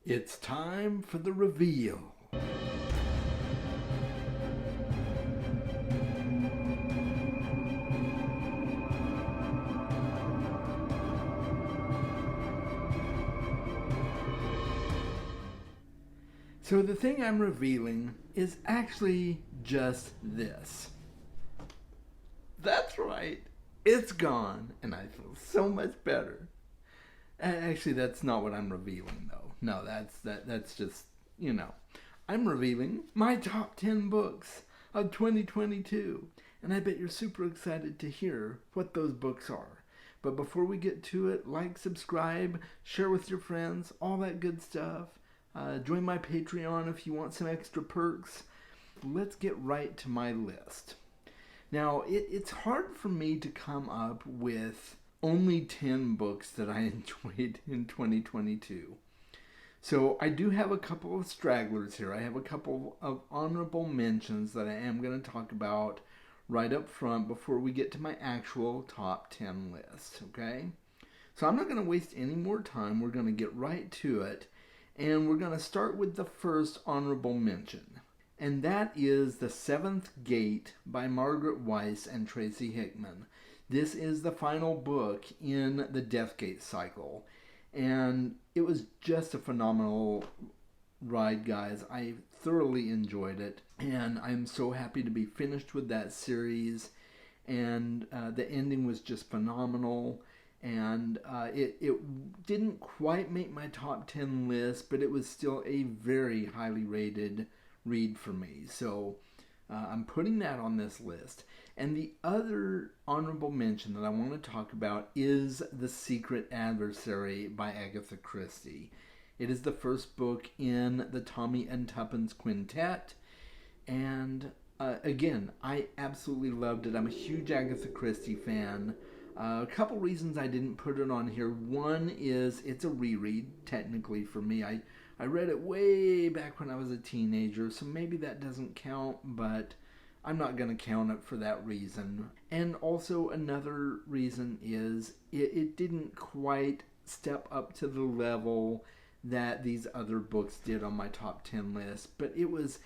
It's time for the reveal. So the thing I'm revealing is actually just this. That's right. It's gone, and I feel so much better. Actually, that's not what I'm revealing, though. No, that's just, you know. I'm revealing my top 10 books of 2022. And I bet you're super excited to hear what those books are. But before we get to it, like, subscribe, share with your friends, all that good stuff. Join my Patreon if you want some extra perks. Let's get right to my list. Now, it's hard for me to come up with only 10 books that I enjoyed in 2022. So I do have a couple of stragglers here. I have a couple of honorable mentions that I am going to talk about right up front before we get to my actual top 10 list, okay? So I'm not going to waste any more time. We're going to get right to it. And we're going to start with the first honorable mention. And that is The Seventh Gate by Margaret Weiss and Tracy Hickman. This is the final book in the Deathgate cycle. And it was just a phenomenal ride, guys. I thoroughly enjoyed it. And I'm so happy to be finished with that series. And the ending was just phenomenal. And it didn't quite make my top 10 list, but it was still a very highly rated read for me. So I'm putting that on this list. And the other honorable mention that I want to talk about is The Secret Adversary by Agatha Christie. It is the first book in the Tommy and Tuppence Quintet. And again, I absolutely loved it. I'm a huge Agatha Christie fan. A couple reasons I didn't put it on here. One is it's a reread, technically, for me. I read it way back when I was a teenager, so maybe that doesn't count, but I'm not going to count it for that reason. And also another reason is it didn't quite step up to the level that these other books did on my top 10 list, but it was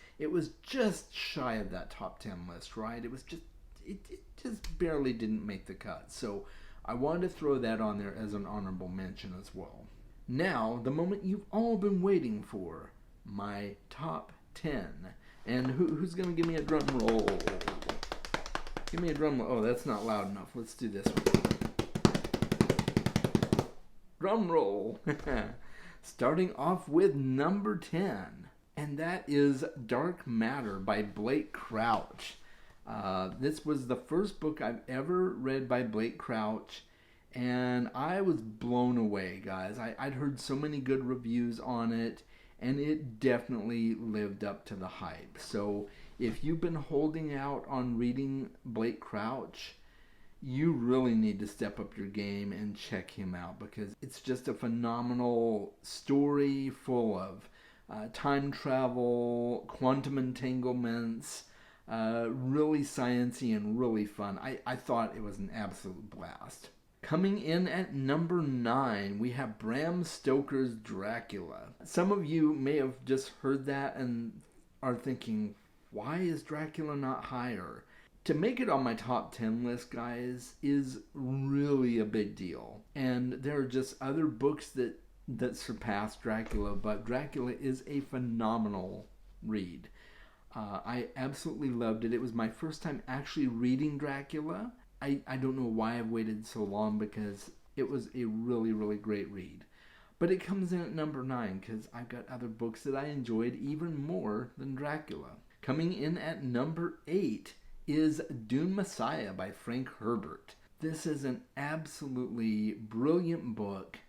just shy of that top 10 list, right? It just barely didn't make the cut. So I wanted to throw that on there as an honorable mention as well. Now, the moment you've all been waiting for, my top 10. And who's going to give me a drum roll? Give me a drum roll. Oh, that's not loud enough. Let's do this one. Drum roll. Starting off with number 10. And that is Dark Matter by Blake Crouch. This was the first book I've ever read by Blake Crouch, and I was blown away, guys. I'd heard so many good reviews on it, and it definitely lived up to the hype. So if you've been holding out on reading Blake Crouch, you really need to step up your game and check him out, because it's just a phenomenal story full of time travel, quantum entanglements, really sciencey and really fun. I thought it was an absolute blast. Coming in at number 9, we have Bram Stoker's Dracula. Some of you may have just heard that and are thinking, why is Dracula not higher? To make it on my top 10 list, guys, is really a big deal. And there are just other books that surpass Dracula, but Dracula is a phenomenal read. I absolutely loved it. It was my first time actually reading Dracula. I don't know why I've waited so long, because it was a really, really great read. But it comes in at number 9 because I've got other books that I enjoyed even more than Dracula. Coming in at number 8 is Dune Messiah by Frank Herbert. This is an absolutely brilliant book.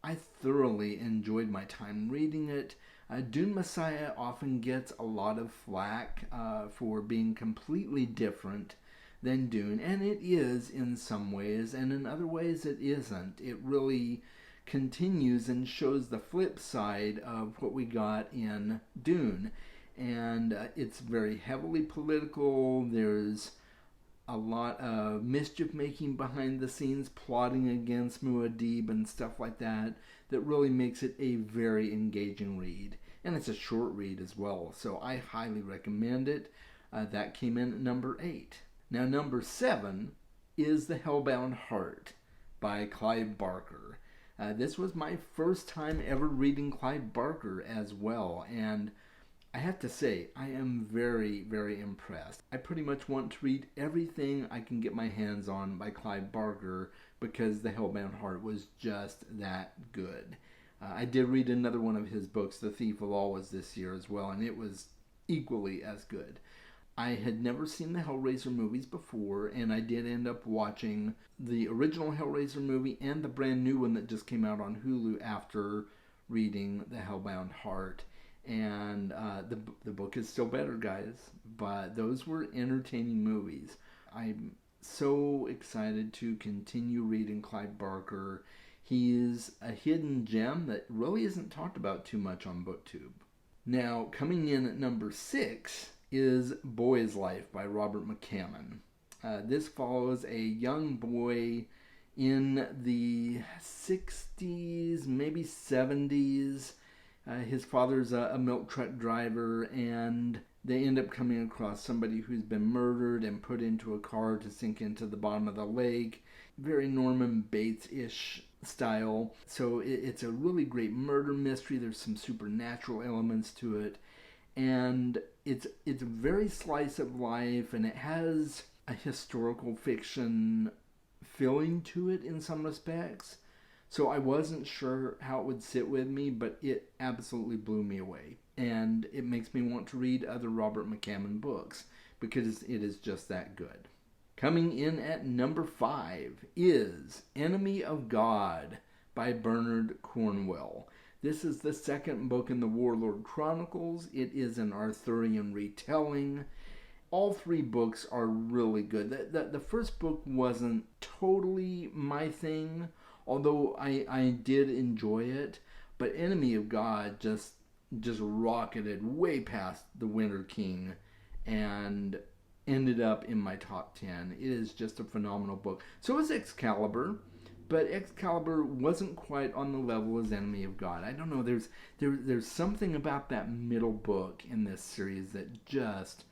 I thoroughly enjoyed my time reading it. Dune Messiah often gets a lot of flack for being completely different than Dune, and it is in some ways, and in other ways it isn't. It really continues and shows the flip side of what we got in Dune, and it's very heavily political. There's a lot of mischief making behind the scenes, plotting against Muad'Dib and stuff like that, that really makes it a very engaging read. And it's a short read as well, so I highly recommend it. That came in at number 8. Now, number 7 is The Hellbound Heart by Clive Barker. This was my first time ever reading Clive Barker as well, and I have to say, I am very, very impressed. I pretty much want to read everything I can get my hands on by Clive Barker because The Hellbound Heart was just that good. I did read another one of his books, The Thief of Always, this year as well, and it was equally as good. I had never seen the Hellraiser movies before, and I did end up watching the original Hellraiser movie and the brand new one that just came out on Hulu after reading The Hellbound Heart. And the book is still better, guys, but those were entertaining movies. I'm so excited to continue reading Clive Barker. He is a hidden gem that really isn't talked about too much on BookTube. Now, coming in at number 6 is Boy's Life by Robert McCammon. This follows a young boy in the 60s, maybe 70s. His father's a milk truck driver, and they end up coming across somebody who's been murdered and put into a car to sink into the bottom of the lake. Very Norman Bates-ish style. So it's a really great murder mystery. There's some supernatural elements to it, and it's very slice of life, and it has a historical fiction feeling to it in some respects. So I wasn't sure how it would sit with me, but it absolutely blew me away. And it makes me want to read other Robert McCammon books because it is just that good. Coming in at number 5 is Enemy of God by Bernard Cornwell. This is the second book in the Warlord Chronicles. It is an Arthurian retelling. All 3 books are really good. The first book wasn't totally my thing, although I did enjoy it, but Enemy of God just rocketed way past The Winter King and ended up in my top 10. It is just a phenomenal book. So is Excalibur, but Excalibur wasn't quite on the level as Enemy of God. I don't know, there's something about that middle book in this series that just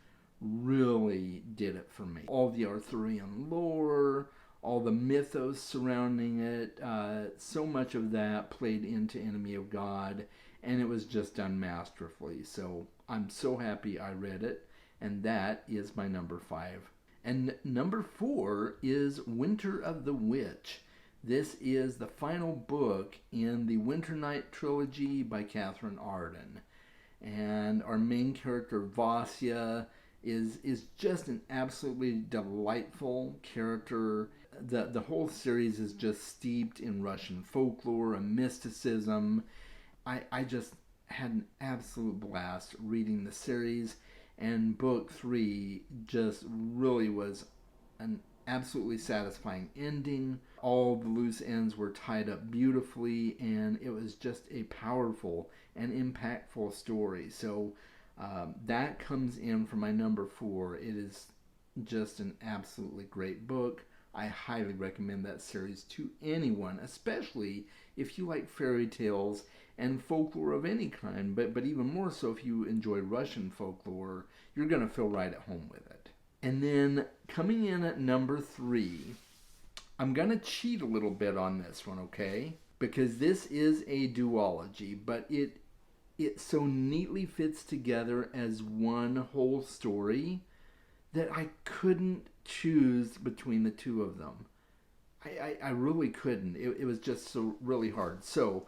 really did it for me. All the Arthurian lore, all the mythos surrounding it, so much of that played into Enemy of God, and it was just done masterfully. So I'm so happy I read it, and that is my number 5. And number 4 is Winter of the Witch. This is the final book in the Winter Night trilogy by Catherine Arden. And our main character, Vasya, is just an absolutely delightful character. The whole series is just steeped in Russian folklore and mysticism. I just had an absolute blast reading the series, and book 3 just really was an absolutely satisfying ending. All the loose ends were tied up beautifully, and it was just a powerful and impactful story. So that comes in for my number 4. It is just an absolutely great book. I highly recommend that series to anyone, especially if you like fairy tales and folklore of any kind, but even more so if you enjoy Russian folklore. You're going to feel right at home with it. And then coming in at number 3, I'm going to cheat a little bit on this one, okay? Because this is a duology, but it so neatly fits together as one whole story that I couldn't choose between the two of them. I really couldn't. It was just so really hard. So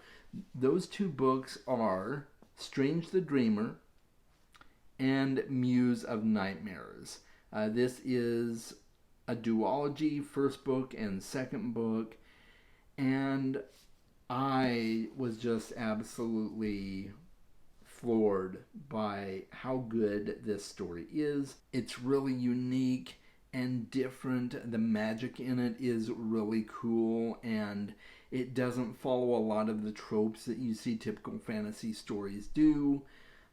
those 2 books are Strange the Dreamer and Muse of Nightmares. This is a duology, first book and second book, and I was just absolutely floored by how good this story is. It's really unique and different. The magic in it is really cool, and it doesn't follow a lot of the tropes that you see typical fantasy stories do.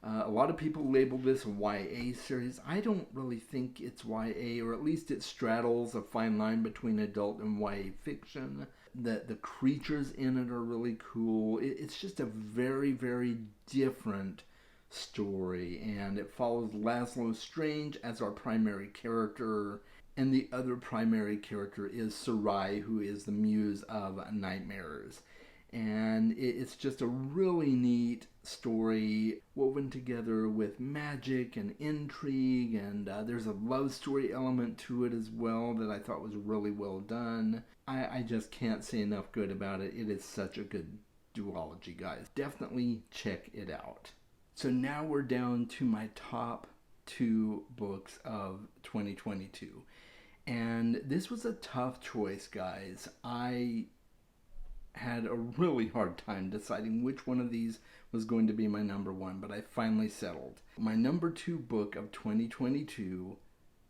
A lot of people label this a YA series. I don't really think it's YA, or at least it straddles a fine line between adult and YA fiction. The creatures in it are really cool. It's just a very, very different story, and it follows Laszlo Strange as our primary character, and the other primary character is Sarai, who is the muse of nightmares. And it's just a really neat story woven together with magic and intrigue, and there's a love story element to it as well that I thought was really well done. I just can't say enough good about it. It is such a good duology, guys. Definitely check it out. So now we're down to my top 2 books of 2022. And this was a tough choice, guys. I had a really hard time deciding which one of these was going to be my number one, but I finally settled. My number 2 book of 2022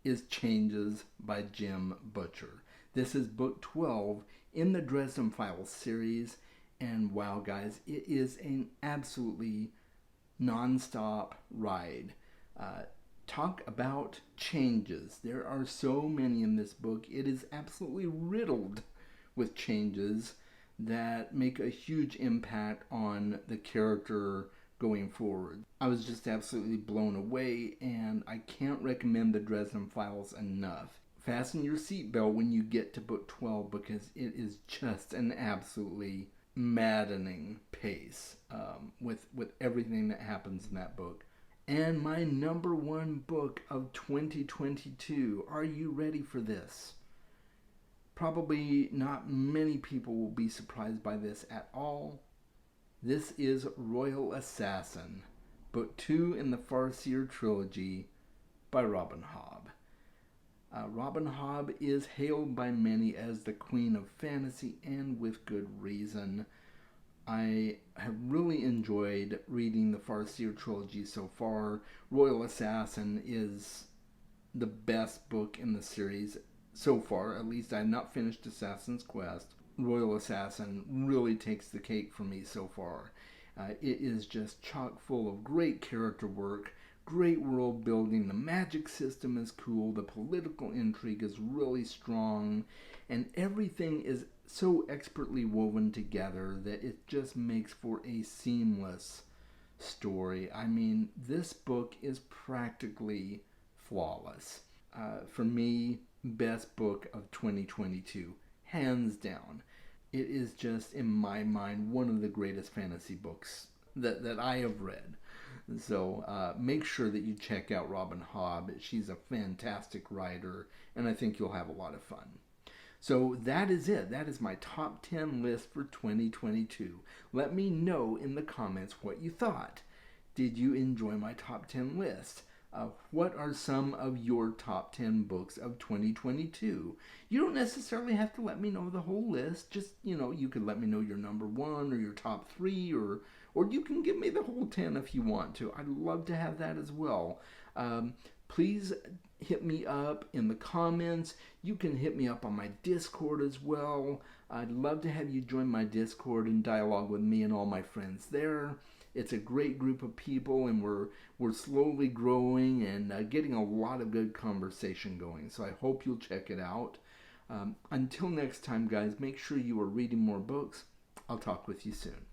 is Changes by Jim Butcher. This is book 12 in the Dresden Files series, and wow, guys, it is an absolutely non-stop ride. Talk about changes. There are so many in this book. It is absolutely riddled with changes that make a huge impact on the character going forward. I was just absolutely blown away, and I can't recommend the Dresden Files enough. Fasten your seatbelt when you get to book 12, because it is just an absolutely maddening pace with everything that happens in that book. And my number 1 book of 2022. Are you ready for this? Probably not many people will be surprised by this at all. This is Royal Assassin, book 2 in the Farseer trilogy by Robin Hobb. Robin Hobb is hailed by many as the queen of fantasy, and with good reason. I have really enjoyed reading the Farseer trilogy so far. Royal Assassin is the best book in the series so far. At least I have not finished Assassin's Quest. Royal Assassin really takes the cake for me so far. It is just chock full of great character work, great world building. The magic system is cool. The political intrigue is really strong. And everything is so expertly woven together that it just makes for a seamless story. I mean, this book is practically flawless. For me, best book of 2022, hands down. It is just, in my mind, one of the greatest fantasy books that I have read. So make sure that you check out Robin Hobb. She's a fantastic writer, and I think you'll have a lot of fun. So that is it. That is my top 10 list for 2022. Let me know in the comments what you thought. Did you enjoy my top 10 list? What are some of your top 10 books of 2022? You don't necessarily have to let me know the whole list. Just, you could let me know your number 1 or your top 3, or you can give me the whole 10 if you want to. I'd love to have that as well. Please hit me up in the comments. You can hit me up on my Discord as well. I'd love to have you join my Discord and dialogue with me and all my friends there. It's a great group of people, and we're slowly growing and getting a lot of good conversation going. So I hope you'll check it out. Until next time, guys, make sure you are reading more books. I'll talk with you soon.